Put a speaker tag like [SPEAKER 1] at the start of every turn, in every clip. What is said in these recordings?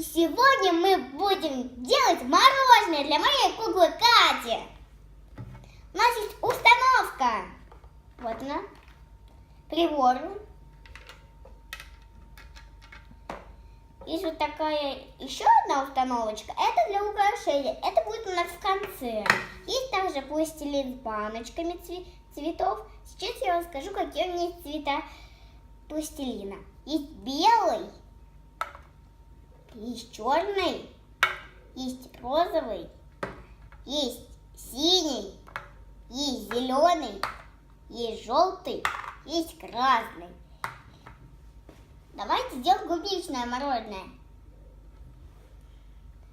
[SPEAKER 1] сегодня мы будем делать мороженое для моей куклы Кати. У нас есть установка. Вот она. Приборы. Есть вот такая еще одна установочка. Это для украшения. Это будет у нас в конце. Есть также пластилин с баночками цветов. Сейчас я вам скажу, какие у меня есть цвета пластилина. Есть белый, есть черный, есть розовый, есть синий, есть зеленый, есть желтый, есть красный. Давайте сделаем клубничное мороженое.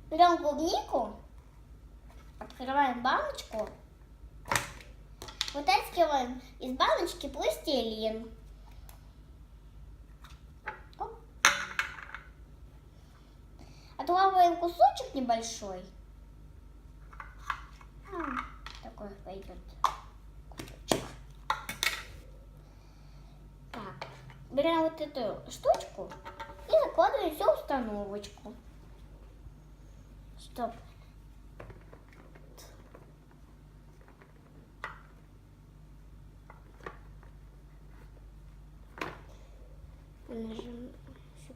[SPEAKER 1] Берем клубнику, открываем баночку, вытаскиваем из баночки пластилин. Отлавливаем кусочек небольшой. Такой пойдет кусочек. Так, берем вот эту штучку и закладываем все в установочку. Стоп. Нажимаем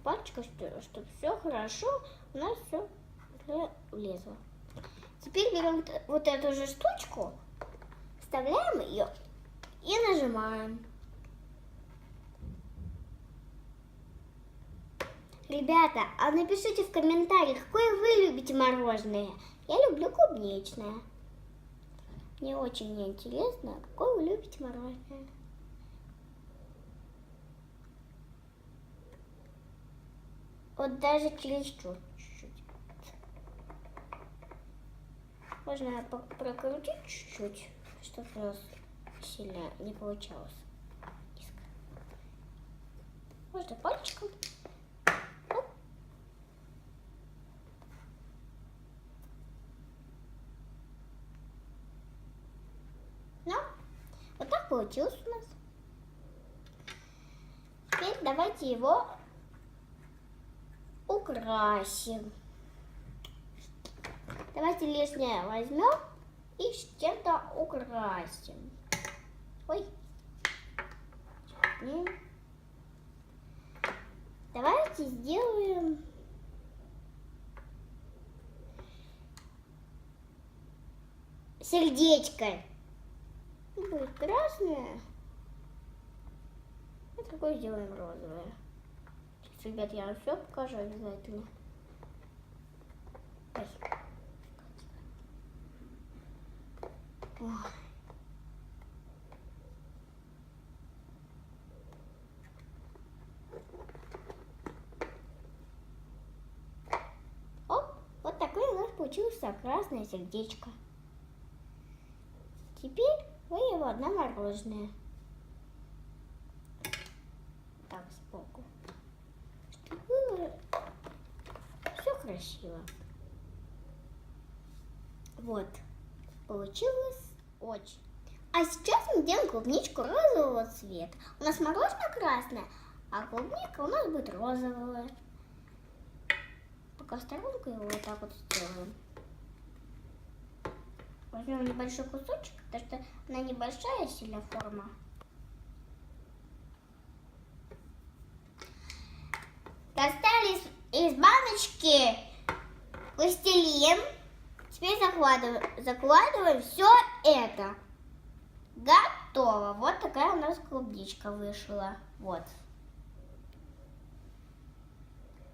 [SPEAKER 1] пальчиком, чтобы все хорошо у нас все влезло. Теперь берем вот эту же штучку, вставляем ее и нажимаем. Ребята, а напишите в комментариях, какое вы любите мороженое. Я люблю клубничное. Мне очень интересно, какое вы любите мороженое. Вот даже чересчур чуть-чуть. Можно прокрутить чуть-чуть, чтобы у нас сильно не получалось. Можно пальчиком. Оп. Ну, вот так получилось у нас. Теперь давайте его украсим. Давайте лишнее возьмем и чем-то украсим. Ой. Давайте сделаем сердечко. Будет красное. И такое сделаем розовое. Ребят, я вам все покажу обязательно. Ой. Оп, вот такое у нас получилось красное сердечко. Теперь вы его на мороженое. Так, сбоку. Все красиво. Вот. Получилось очень. А сейчас мы делаем клубничку розового цвета. У нас мороженое красное, а клубника у нас будет розовая. Пока сторонку его вот так вот сделаем. Возьмем небольшой кусочек, потому что она небольшая сильно форма. Достали из баночки пластилин. Теперь закладываем все это. Готово. Вот такая у нас клубничка вышла. Вот.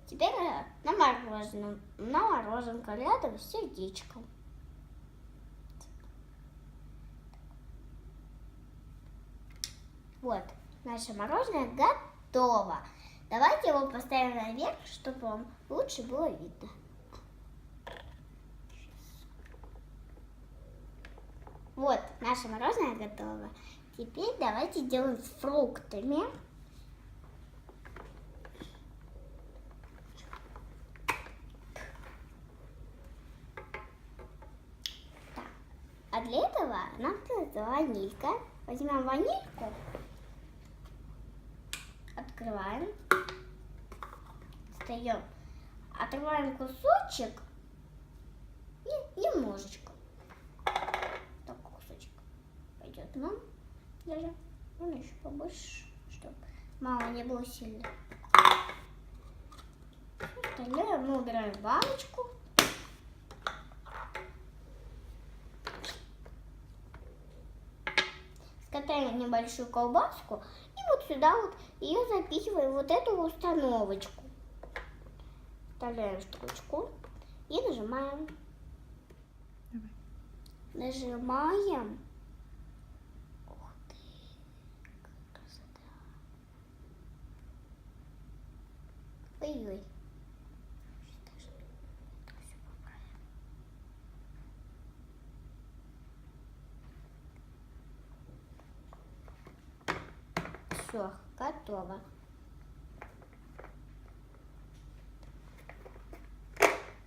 [SPEAKER 1] Теперь на мороженка рядом с сердечком. Вот, наше мороженое готово. Давайте его поставим наверх, чтобы вам лучше было видно. Вот, наше мороженое готово. Теперь давайте сделаем с фруктами. Так. А для этого нам нужна ванилька. Возьмем ванильку, открываем, достаем отрываем кусочек, немножечко. Такой кусочек пойдет нам. Даже можно еще побольше, чтобы мало не было сильно. Остальное мы убираем в баночку. Скатаем небольшую колбаску и вот сюда вот ее запихиваем, вот эту установочку. Вставляем стручку и нажимаем. Нажимаем. Ух ты, какая красота. Ой-ой. Все, готово.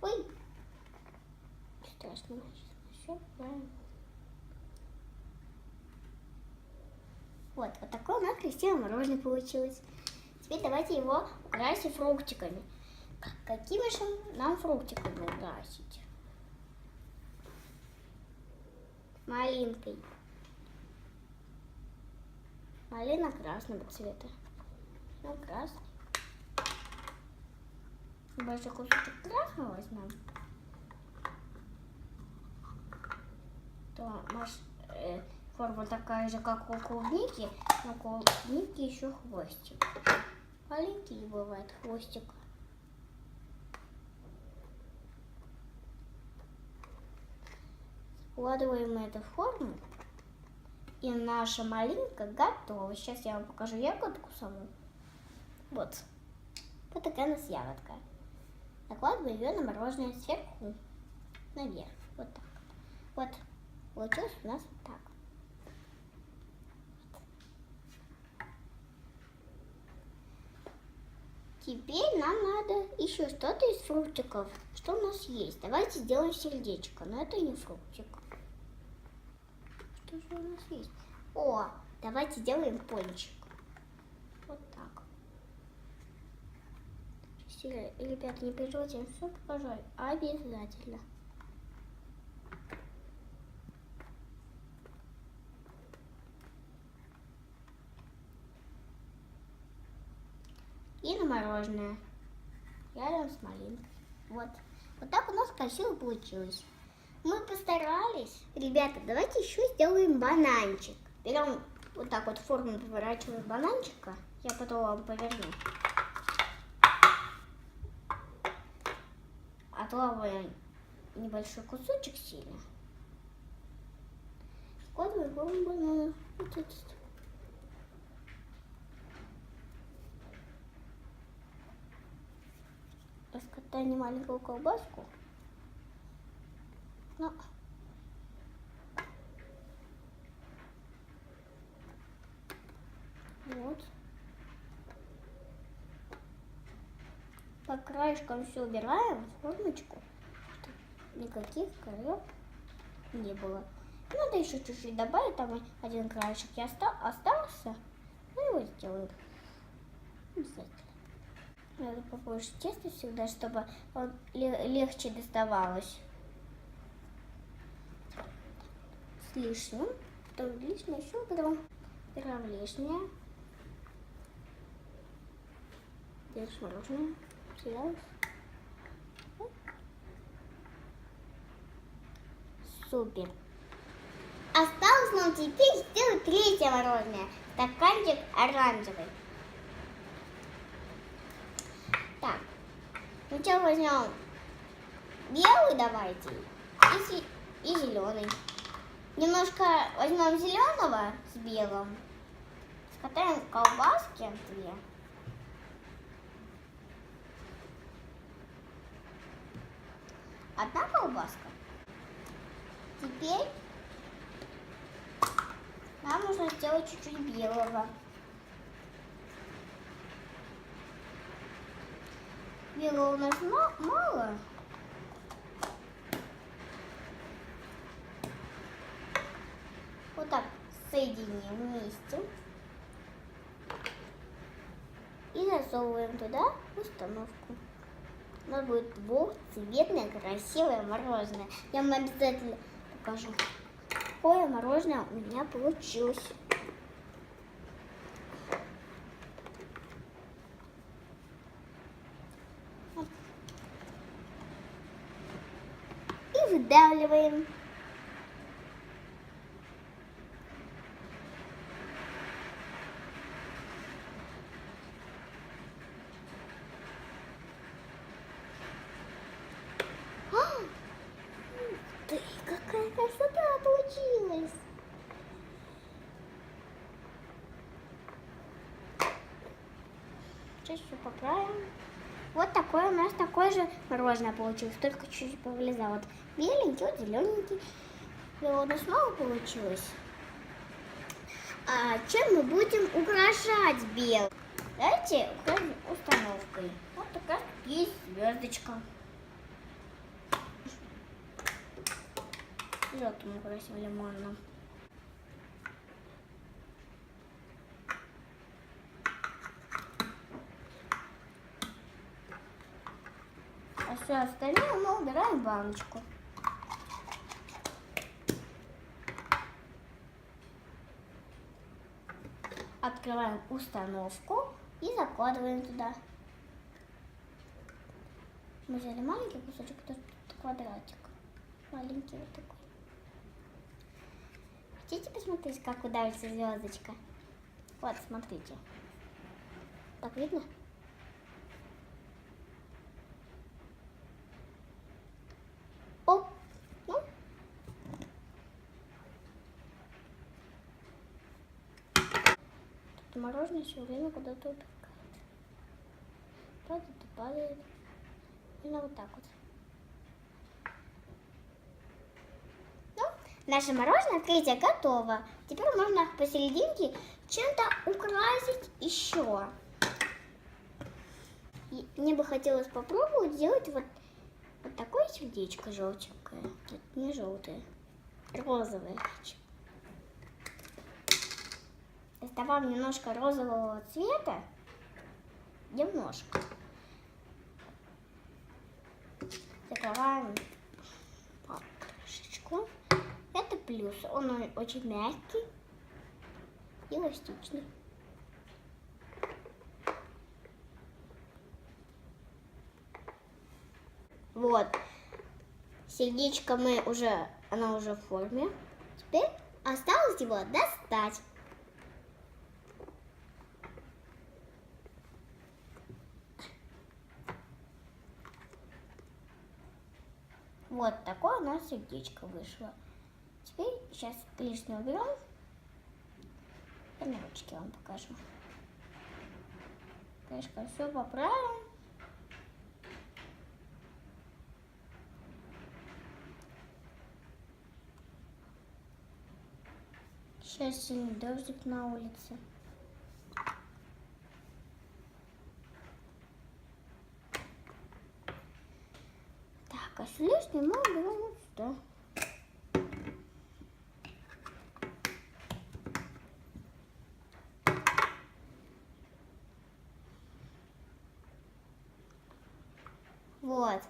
[SPEAKER 1] Ой, страшно. Все, правильно. Вот такое у нас красивое мороженое получилось. Теперь давайте его украсим фруктиками. Какими же нам фруктиками украсить? Малинкой. Малина красного цвета. Ну, красный. Большой кусочек красного возьмем. То форма такая же, как у клубники, но у клубники еще хвостик. Маленький бывает хвостик. Складываем эту форму. И наша малинка готова. Сейчас я вам покажу ягодку саму. Вот. Вот такая у нас ягодка. Накладываем ее на мороженое сверху, наверх. Вот так. Вот. Получилось у нас вот так. Теперь нам надо еще что-то из фруктиков. Что у нас есть? Давайте сделаем сердечко. Но это не фруктик. Что же у нас есть? О, давайте сделаем пончик. Вот так. Ребята, не переживайте, я все покажу обязательно. И на мороженое. Рядом с малинкой. Вот. Вот так у нас красиво получилось. Мы постарались. Ребята, давайте еще сделаем бананчик. Берем вот так вот форму, поворачиваем бананчика. Я потом вам поверну. Отлавливаем небольшой кусочек сильно. Складываем форму банана. Вот этот. Раскатаем маленькую колбаску. Ну. Вот. По краешкам все убираем в формочку, чтобы никаких краев не было. Надо еще чуть-чуть добавить, там один краешек и остался. Ну его сделаем. Обязательно. Надо побольше теста всегда, чтобы он легче доставалось. С лишним. Потом лишнее еще уберем. Берем лишнее. Держишь мороженое. Съелась. Супер. Осталось нам теперь сделать третье мороженое. Стаканчик оранжевый. Так. Сначала возьмем белый, давайте, и зеленый. Немножко возьмем зеленого с белым. Скатаем колбаски две. Одна колбаска. Теперь нам нужно сделать чуть-чуть белого. Белого у нас мало. Вот так соединим вместе. И засовываем туда установку. У нас будет двухцветное красивое мороженое. Я вам обязательно покажу, какое мороженое у меня получилось. И выдавливаем. Ты, какая красота получилась! Сейчас все поправим. Вот такое у нас такое же мороженое получилось, только чуть-чуть повылезало. Вот беленький, вот зелененький. И вот снова получилось. А чем мы будем украшать белый? Давайте украсим установкой. Вот такая есть звездочка. Желтым украсим лимонным. А все остальное мы убираем в баночку. Открываем установку и закладываем туда. Мы взяли маленький кусочек, тут квадратик. Маленький вот такой. Хотите посмотреть, как удавится звездочка? Вот, смотрите. Так видно? Оп! Ну. Тут мороженое все время куда-то убегает. Падает и падает. Именно вот так вот. Наше мороженое открытие готово. Теперь можно посерединке чем-то украсить еще. И мне бы хотелось попробовать сделать вот такое сердечко желтенькое. Нет, не желтое, розовое хочу. Доставаем немножко розового цвета. Немножко. Закрываем крышечку. Это плюс, он очень мягкий и эластичный. Вот, сердечко оно уже в форме. Теперь осталось его достать. Вот такое у нас сердечко вышло. Теперь сейчас лишнее уберем. Я на ручке вам покажу. Конечно, все поправим. Сейчас сильный дождик на улице. Так, а все лишнее мы уберем вот сюда. Вот.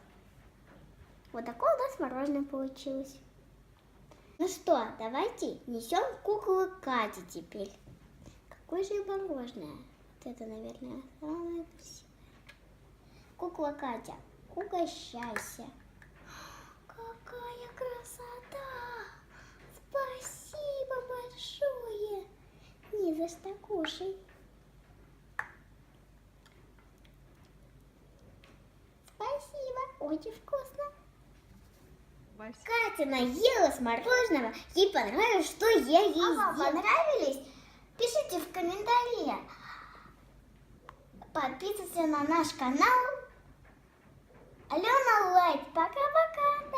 [SPEAKER 1] Вот такое у нас мороженое получилось. Ну что, давайте несем куклу Кати теперь. Какое же мороженое? Вот это, наверное, самое красивое. Кукла Катя, угощайся. Какая красота! Спасибо большое. Не за что, кушай. Спасибо, очень вкусно. Катя наелась мороженого, ей понравилось, что я ей сделала. Понравились? Пишите в комментариях. Подписывайтесь на наш канал. Алена Лайк. Пока-пока.